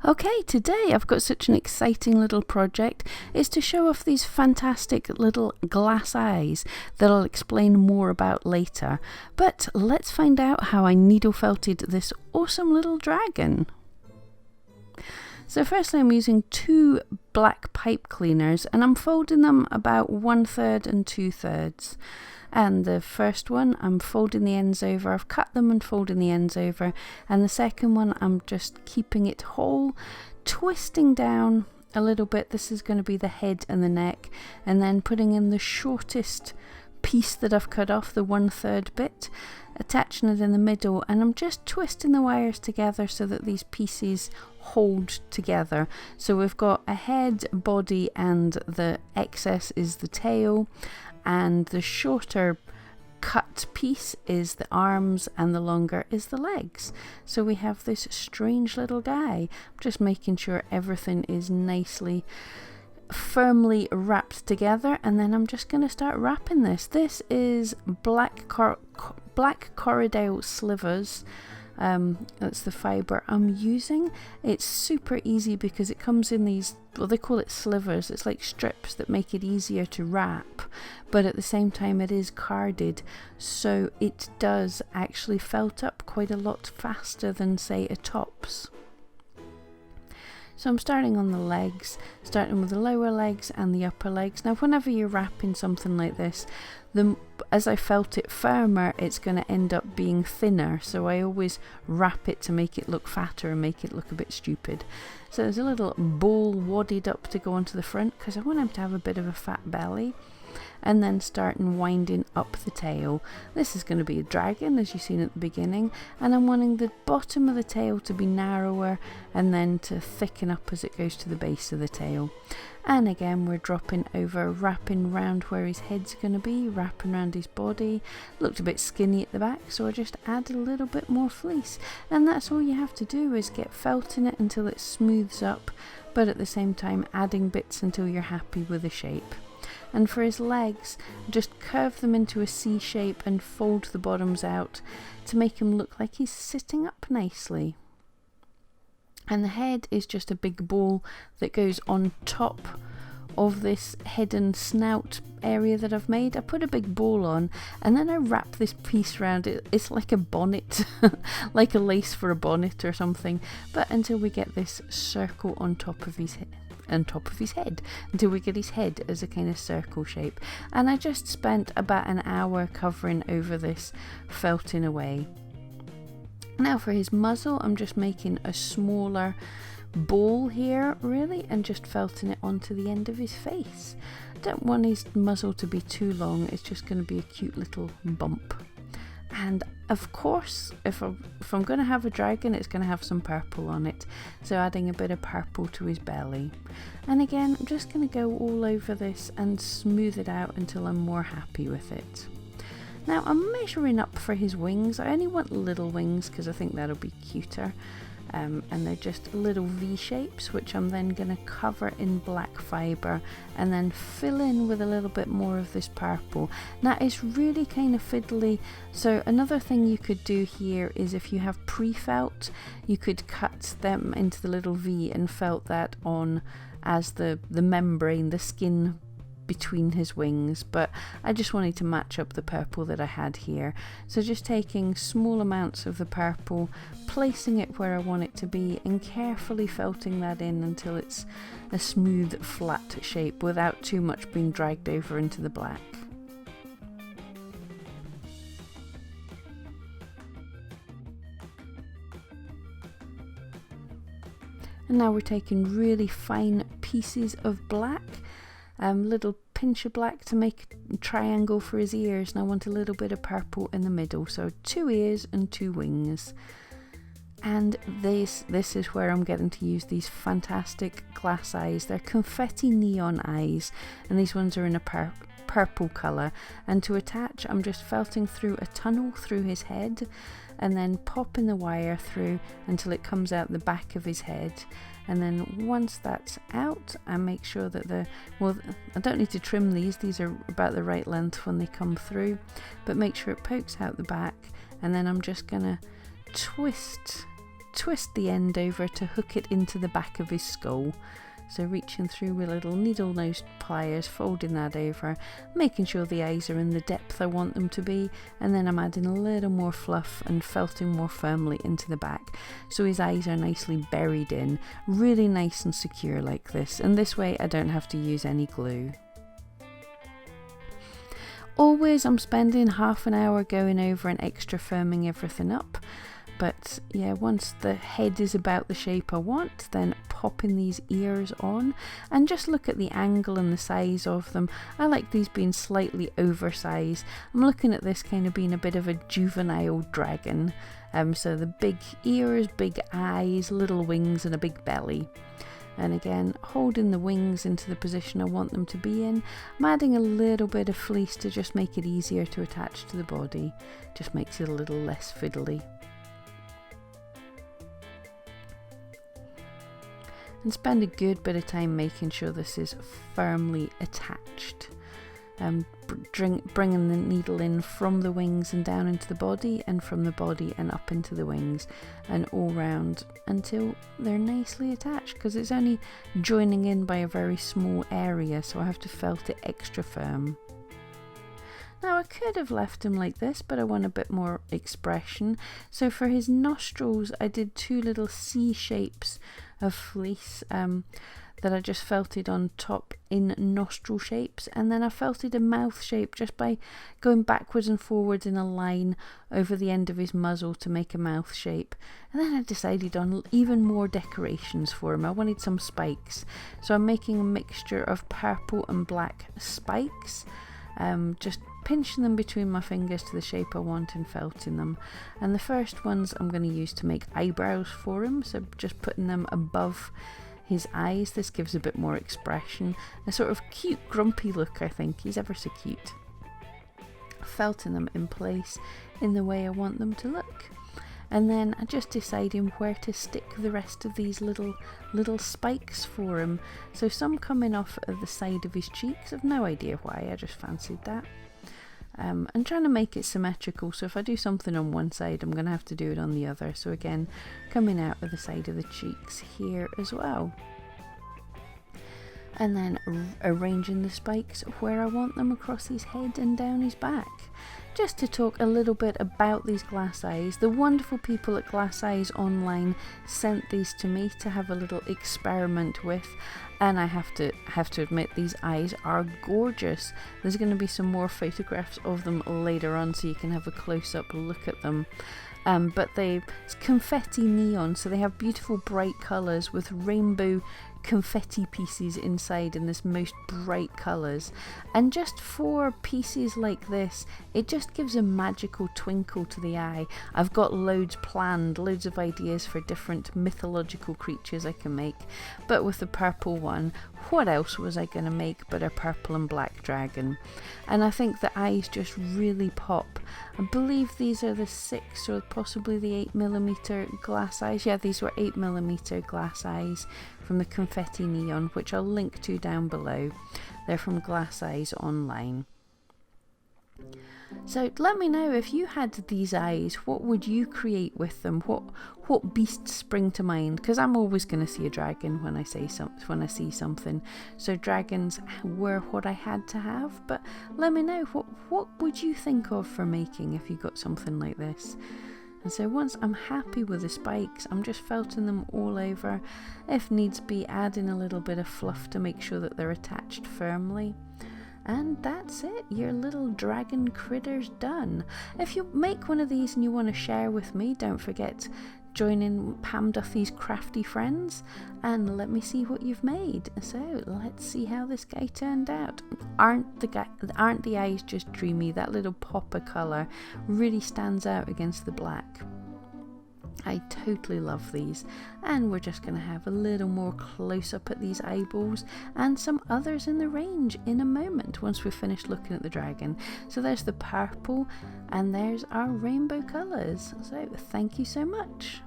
Okay, today I've got such an exciting little project. It's to show off these fantastic little glass eyes that I'll explain more about later. But let's find out how I needle felted this awesome little dragon. So firstly I'm using two black pipe cleaners and I'm folding them about 1/3 and 2/3. And the first one I'm folding the ends over, I've cut them and folding the ends over, and the second one I'm just keeping it whole, twisting down a little bit. This is going to be the head and the neck, and then putting in the shortest piece that I've cut off, the 1/3 bit, attaching it in the middle, and I'm just twisting the wires together so that these pieces hold together. So we've got a head, body, and the excess is the tail, and the shorter cut piece is the arms and the longer is the legs. So we have this strange little guy. I'm just making sure everything is nicely firmly wrapped together, and then I'm just going to start wrapping this. This is black Corridale slivers. That's the fibre I'm using. It's super easy because it comes in these, well, they call it slivers. It's like strips that make it easier to wrap, but at the same time it is carded, so it does actually felt up quite a lot faster than, say, a tops. So I'm starting on the legs, starting with the lower legs and the upper legs. Now whenever you're wrapping something like this, as I felt it firmer, it's going to end up being thinner, so I always wrap it to make it look fatter and make it look a bit stupid. So there's a little ball wadded up to go onto the front because I want him to have a bit of a fat belly, and then starting winding up the tail. This is going to be a dragon, as you've seen at the beginning, and I'm wanting the bottom of the tail to be narrower and then to thicken up as it goes to the base of the tail. And again we're dropping over, wrapping round where his head's going to be, wrapping around his body. Looked a bit skinny at the back, so I just add a little bit more fleece, and that's all you have to do, is get felting it until it smooths up, but at the same time adding bits until you're happy with the shape. And for his legs, just curve them into a C shape and fold the bottoms out to make him look like he's sitting up nicely. And the head is just a big ball that goes on top of this head and snout area that I've made. I put a big ball on and then I wrap this piece around it. It's like a bonnet, like a lace for a bonnet or something, but until we get this circle on top of his head. Until we get his head as a kind of circle shape. And I just spent about an hour covering over this, felting away. Now for his muzzle, I'm just making a smaller ball here really, and just felting it onto the end of his face. I don't want his muzzle to be too long, it's just going to be a cute little bump. And of course, if I'm going to have a dragon, it's going to have some purple on it, so adding a bit of purple to his belly. And again, I'm just going to go all over this and smooth it out until I'm more happy with it. Now I'm measuring up for his wings. I only want little wings because I think that'll be cuter. And they're just little V shapes, which I'm then going to cover in black fibre and then fill in with a little bit more of this purple. Now it's really kind of fiddly, so another thing you could do here is, if you have pre-felt, you could cut them into the little V and felt that on as the membrane, the skin between his wings, but I just wanted to match up the purple that I had here. So just taking small amounts of the purple, placing it where I want it to be, and carefully felting that in until it's a smooth flat shape without too much being dragged over into the black. And now we're taking really fine pieces of black, little pinch of black to make a triangle for his ears, and I want a little bit of purple in the middle, so 2 ears and 2 wings. And this is where I'm getting to use these fantastic glass eyes. They're confetti neon eyes, and these ones are in a purple colour. And to attach, I'm just felting through a tunnel through his head and then popping the wire through until it comes out the back of his head. And then once that's out, I make sure that I don't need to trim these are about the right length when they come through, but make sure it pokes out the back, and then I'm just gonna twist twist the end over to hook it into the back of his skull. So reaching through with little needle nose pliers, folding that over, making sure the eyes are in the depth I want them to be, and then I'm adding a little more fluff and felting more firmly into the back so his eyes are nicely buried in, really nice and secure like this, and this way I don't have to use any glue. Always I'm spending half an hour going over and extra firming everything up. But yeah, once the head is about the shape I want, then popping these ears on, and just look at the angle and the size of them. I like these being slightly oversized. I'm looking at this kind of being a bit of a juvenile dragon. So the big ears, big eyes, little wings and a big belly. And again, holding the wings into the position I want them to be in. I'm adding a little bit of fleece to just make it easier to attach to the body. Just makes it a little less fiddly. And spend a good bit of time making sure this is firmly attached. Bringing the needle in from the wings and down into the body, and from the body and up into the wings, and all round until they're nicely attached, because it's only joining in by a very small area, so I have to felt it extra firm. Now I could have left him like this, but I want a bit more expression. So for his nostrils, I did two little C shapes of fleece that I just felted on top in nostril shapes, and then I felted a mouth shape just by going backwards and forwards in a line over the end of his muzzle to make a mouth shape. And then I decided on even more decorations for him. I wanted some spikes, so I'm making a mixture of purple and black spikes, just pinching them between my fingers to the shape I want and felting them. And the first ones I'm going to use to make eyebrows for him, so just putting them above his eyes. This gives a bit more expression, a sort of cute grumpy look. I think he's ever so cute. Felting them in place in the way I want them to look, and then I just deciding where to stick the rest of these little spikes for him. So some coming off of the side of his cheeks. I've no idea why, I just fancied that. And trying to make it symmetrical, so if I do something on one side I'm going to have to do it on the other. So again, coming out of the side of the cheeks here as well. And then arranging the spikes where I want them across his head and down his back. Just to talk a little bit about these glass eyes, the wonderful people at GlassEyesOnline sent these to me to have a little experiment with, and I have to admit these eyes are gorgeous. There's going to be some more photographs of them later on so you can have a close-up look at them. But it's confetti neon, so they have beautiful bright colours with rainbow confetti pieces inside in this most bright colours. And just for pieces like this, it just gives a magical twinkle to the eye. I've got loads planned, loads of ideas for different mythological creatures I can make, but with the purple one, what else was I going to make but a purple and black dragon? And I think the eyes just really pop. I believe these are the 6 or possibly the 8mm glass eyes. Yeah, these were 8mm glass eyes from the Confetti Neon, which I'll link to down below. They're from GlassEyesOnline. So let me know if you had these eyes, what would you create with them? What beasts spring to mind? Because I'm always going to see a dragon when I see something. So dragons were what I had to have. But let me know, what would you think of for making if you got something like this? And so once I'm happy with the spikes, I'm just felting them all over. If needs be, adding a little bit of fluff to make sure that they're attached firmly. And that's it, your little dragon critter's done. If you make one of these and you want to share with me, don't forget, join in Pam Duthie's Crafty Friends and let me see what you've made. So let's see how this guy turned out. Aren't the eyes just dreamy? That little pop of colour really stands out against the black. I totally love these, and we're just going to have a little more close up at these eyeballs and some others in the range in a moment once we've finished looking at the dragon. So there's the purple and there's our rainbow colours. So thank you so much.